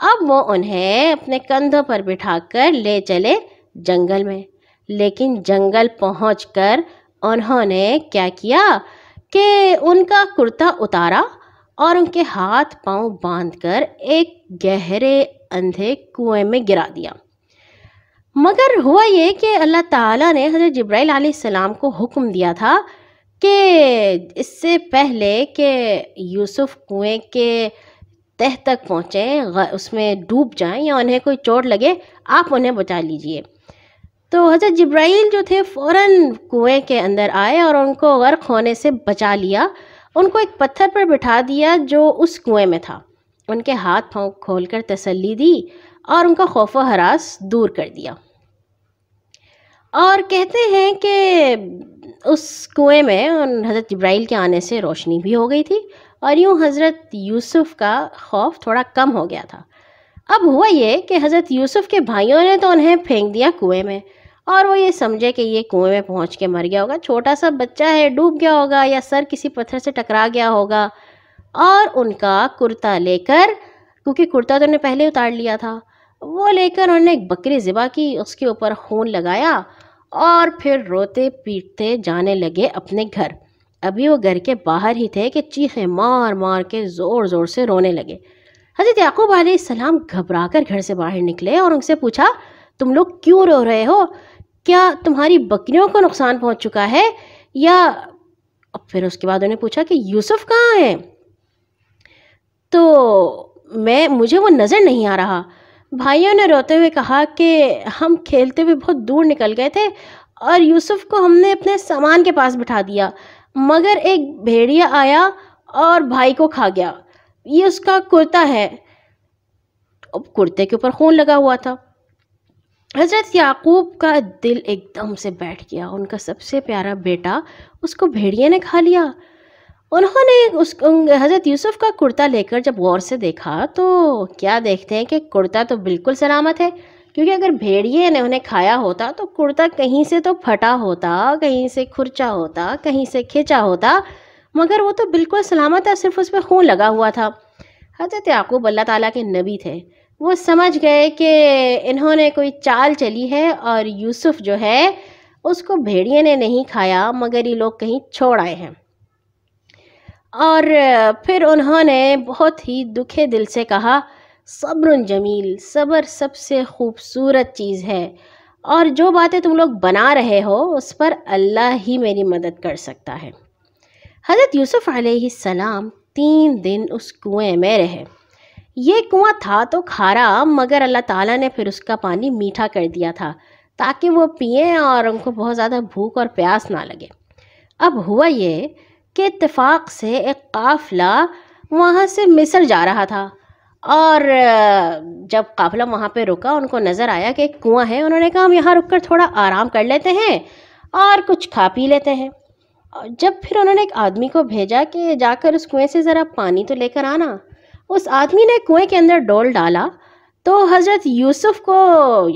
اب وہ انہیں اپنے کندھوں پر بٹھا کر لے چلے جنگل میں، لیکن جنگل پہنچ کر انہوں نے کیا کیا کہ ان کا کرتا اتارا اور ان کے ہاتھ پاؤں باندھ کر ایک گہرے اندھے کنویں میں گرا دیا۔ مگر ہوا یہ کہ اللہ تعالیٰ نے حضرت جبرائیل علیہ السلام کو حکم دیا تھا کہ اس سے پہلے کہ یوسف کنویں کے تہ تک پہنچیں، اس میں ڈوب جائیں یا انہیں کوئی چوٹ لگے، آپ انہیں بچا لیجئے۔ تو حضرت جبرائیل جو تھے فوراً کنویں کے اندر آئے اور ان کو غرق ہونے سے بچا لیا۔ ان کو ایک پتھر پر بٹھا دیا جو اس کنویں میں تھا، ان کے ہاتھ پاؤں کھول کر تسلی دی اور ان کا خوف و ہراس دور کر دیا۔ اور کہتے ہیں کہ اس کنویں میں حضرت جبرائیل کے آنے سے روشنی بھی ہو گئی تھی اور یوں حضرت یوسف کا خوف تھوڑا کم ہو گیا تھا۔ اب ہوا یہ کہ حضرت یوسف کے بھائیوں نے تو انہیں پھینک دیا کنویں میں، اور وہ یہ سمجھے کہ یہ کنویں میں پہنچ کے مر گیا ہوگا، چھوٹا سا بچہ ہے، ڈوب گیا ہوگا یا سر کسی پتھر سے ٹکرا گیا ہوگا۔ اور ان کا کرتا لے کر، کیونکہ کرتا تو انہیں پہلے اتار لیا تھا، وہ لے کر انہوں نے ایک بکری ذبح کی، اس کے اوپر خون لگایا اور پھر روتے پیٹتے جانے لگے اپنے گھر۔ ابھی وہ گھر کے باہر ہی تھے کہ چیخیں مار مار کے زور زور سے رونے لگے۔ حضرت یعقوب علیہ السلام گھبرا کر گھر سے باہر نکلے اور ان سے پوچھا، تم لوگ کیوں رو رہے ہو؟ کیا تمہاری بکریوں کو نقصان پہنچ چکا ہے؟ یا پھر اس کے بعد انہیں پوچھا کہ یوسف کہاں ہے؟ تو مجھے وہ نظر نہیں آ رہا۔ بھائیوں نے روتے ہوئے کہا کہ ہم کھیلتے ہوئے بہت دور نکل گئے تھے اور یوسف کو ہم نے اپنے سامان کے پاس بٹھا دیا، مگر ایک بھیڑیا آیا اور بھائی کو کھا گیا۔ یہ اس کا کرتا ہے۔ اب کرتے کے اوپر خون لگا ہوا تھا۔ حضرت یعقوب کا دل ایک دم سے بیٹھ گیا، ان کا سب سے پیارا بیٹا اس کو بھیڑیے نے کھا لیا۔ انہوں نے حضرت یوسف کا کرتا لے کر جب غور سے دیکھا تو کیا دیکھتے ہیں کہ کرتا تو بالکل سلامت ہے، کیونکہ اگر بھیڑیے نے انہیں کھایا ہوتا تو کرتا کہیں سے تو پھٹا ہوتا، کہیں سے کھرچا ہوتا، کہیں سے کھینچا ہوتا، مگر وہ تو بالکل سلامت ہے، صرف اس پہ خون لگا ہوا تھا۔ حضرت یعقوب اللہ تعالیٰ کے نبی تھے، وہ سمجھ گئے کہ انہوں نے کوئی چال چلی ہے اور یوسف جو ہے اس کو بھیڑیے نے نہیں کھایا مگر یہ لوگ کہیں چھوڑ آئے ہیں۔ اور پھر انہوں نے بہت ہی دکھے دل سے کہا، صبر جمیل، صبر سب سے خوبصورت چیز ہے، اور جو باتیں تم لوگ بنا رہے ہو اس پر اللہ ہی میری مدد کر سکتا ہے۔ حضرت یوسف علیہ السلام 3 دن اس کنویں میں رہے۔ یہ کنواں تھا تو کھارا، مگر اللہ تعالیٰ نے پھر اس کا پانی میٹھا کر دیا تھا تاکہ وہ پئیں اور ان کو بہت زیادہ بھوک اور پیاس نہ لگے۔ اب ہوا یہ کہ اتفاق سے ایک قافلہ وہاں سے مصر جا رہا تھا، اور جب قافلہ وہاں پہ رکا ان کو نظر آیا کہ ایک کنواں ہے۔ انہوں نے کہا ہم یہاں رک کر تھوڑا آرام کر لیتے ہیں اور کچھ کھا پی لیتے ہیں۔ جب پھر انہوں نے ایک آدمی کو بھیجا کہ جا کر اس کنویں سے ذرا پانی تو لے کر آنا، اس آدمی نے کنویں کے اندر ڈول ڈالا تو حضرت یوسف کو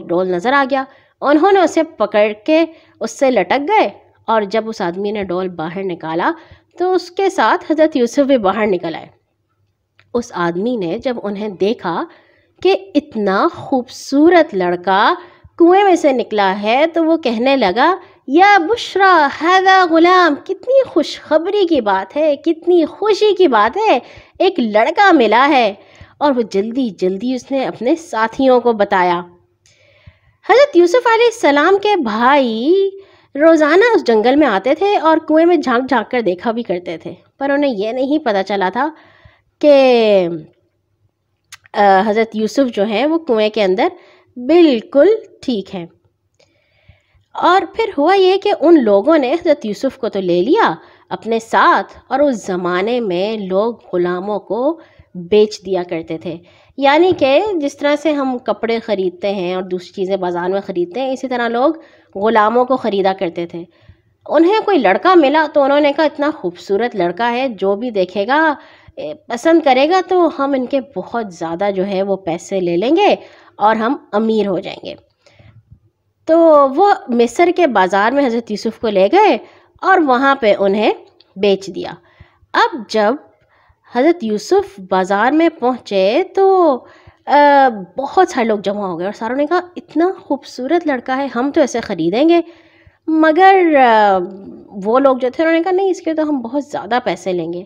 ڈول نظر آ گیا۔ انہوں نے اسے پکڑ کے اس سے لٹک گئے، اور جب اس آدمی نے ڈول باہر نکالا تو اس کے ساتھ حضرت یوسف بھی باہر نکل آئے۔ اس آدمی نے جب انہیں دیکھا کہ اتنا خوبصورت لڑکا کنویں میں سے نکلا ہے تو وہ کہنے لگا، یا بشرا ھذا غلام، کتنی خوشخبری کی بات ہے، کتنی خوشی کی بات ہے، ایک لڑکا ملا ہے۔ اور وہ جلدی جلدی اس نے اپنے ساتھیوں کو بتایا۔ حضرت یوسف علیہ السلام کے بھائی روزانہ اس جنگل میں آتے تھے اور کنویں میں جھانک جھانک کر دیکھا بھی کرتے تھے، پر انہیں یہ نہیں پتہ چلا تھا کہ حضرت یوسف جو ہیں وہ کنویں کے اندر بالکل ٹھیک ہیں۔ اور پھر ہوا یہ کہ ان لوگوں نے حضرت یوسف کو تو لے لیا اپنے ساتھ، اور اس زمانے میں لوگ غلاموں کو بیچ دیا کرتے تھے، یعنی کہ جس طرح سے ہم کپڑے خریدتے ہیں اور دوسری چیزیں بازار میں خریدتے ہیں، اسی طرح لوگ غلاموں کو خریدا کرتے تھے۔ انہیں کوئی لڑکا ملا تو انہوں نے کہا اتنا خوبصورت لڑکا ہے، جو بھی دیکھے گا پسند کرے گا تو ہم ان کے بہت زیادہ جو ہے وہ پیسے لے لیں گے اور ہم امیر ہو جائیں گے۔ تو وہ مصر کے بازار میں حضرت یوسف کو لے گئے اور وہاں پہ انہیں بیچ دیا۔ اب جب حضرت یوسف بازار میں پہنچے تو بہت سارے لوگ جمع ہو گئے اور ساروں نے کہا اتنا خوبصورت لڑکا ہے، ہم تو ایسے خریدیں گے. مگر وہ لوگ جو تھے انہوں نے کہا نہیں، اس کے تو ہم بہت زیادہ پیسے لیں گے.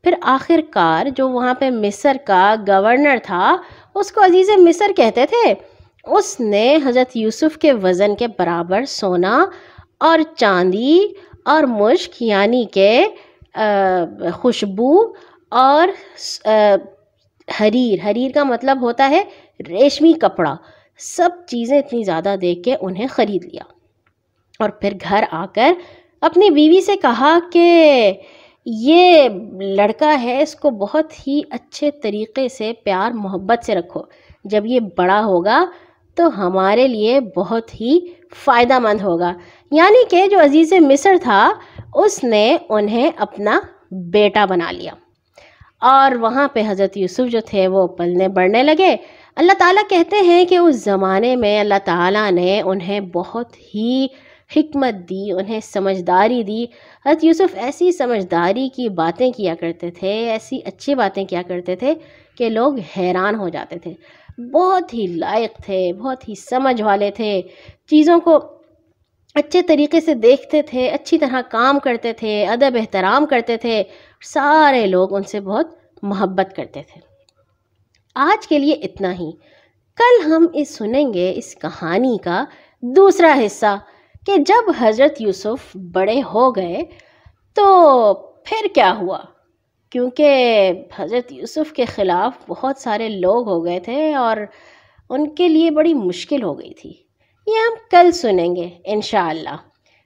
پھر آخر کار جو وہاں پہ مصر کا گورنر تھا، اس کو عزیز مصر کہتے تھے، اس نے حضرت یوسف کے وزن کے برابر سونا اور چاندی اور مشک یعنی کہ خوشبو اور حریر کا مطلب ہوتا ہے ریشمی کپڑا، سب چیزیں اتنی زیادہ دیکھ کے انہیں خرید لیا. اور پھر گھر آ کر اپنی بیوی سے کہا کہ یہ لڑکا ہے، اس کو بہت ہی اچھے طریقے سے پیار محبت سے رکھو، جب یہ بڑا ہوگا تو ہمارے لیے بہت ہی فائدہ مند ہوگا. یعنی کہ جو عزیز مصر تھا اس نے انہیں اپنا بیٹا بنا لیا. اور وہاں پہ حضرت یوسف جو تھے وہ پلنے بڑھنے لگے. اللہ تعالیٰ کہتے ہیں کہ اس زمانے میں اللہ تعالیٰ نے انہیں بہت ہی حکمت دی، انہیں سمجھداری دی. حضرت یوسف ایسی سمجھداری کی باتیں کیا کرتے تھے، ایسی اچھی باتیں کیا کرتے تھے کہ لوگ حیران ہو جاتے تھے. بہت ہی لائق تھے، بہت ہی سمجھ والے تھے، چیزوں کو اچھے طریقے سے دیکھتے تھے، اچھی طرح کام کرتے تھے، ادب احترام کرتے تھے، سارے لوگ ان سے بہت محبت کرتے تھے. آج کے لیے اتنا ہی. کل ہم سنیں گے اس کہانی کا دوسرا حصہ کہ جب حضرت یوسف بڑے ہو گئے تو پھر کیا ہوا، کیونکہ حضرت یوسف کے خلاف بہت سارے لوگ ہو گئے تھے اور ان کے لیے بڑی مشکل ہو گئی تھی. یہ ہم کل سنیں گے انشاءاللہ.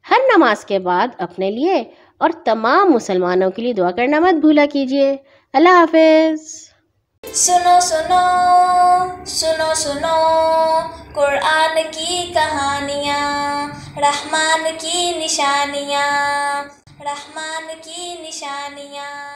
ہر نماز کے بعد اپنے لیے اور تمام مسلمانوں کے لیے دعا کرنا مت بھولا کیجیے. اللہ حافظ. سنو سنو سنو سنو قرآن کی کہانیاں، رحمان کی نشانیاں، رحمان کی نشانیاں.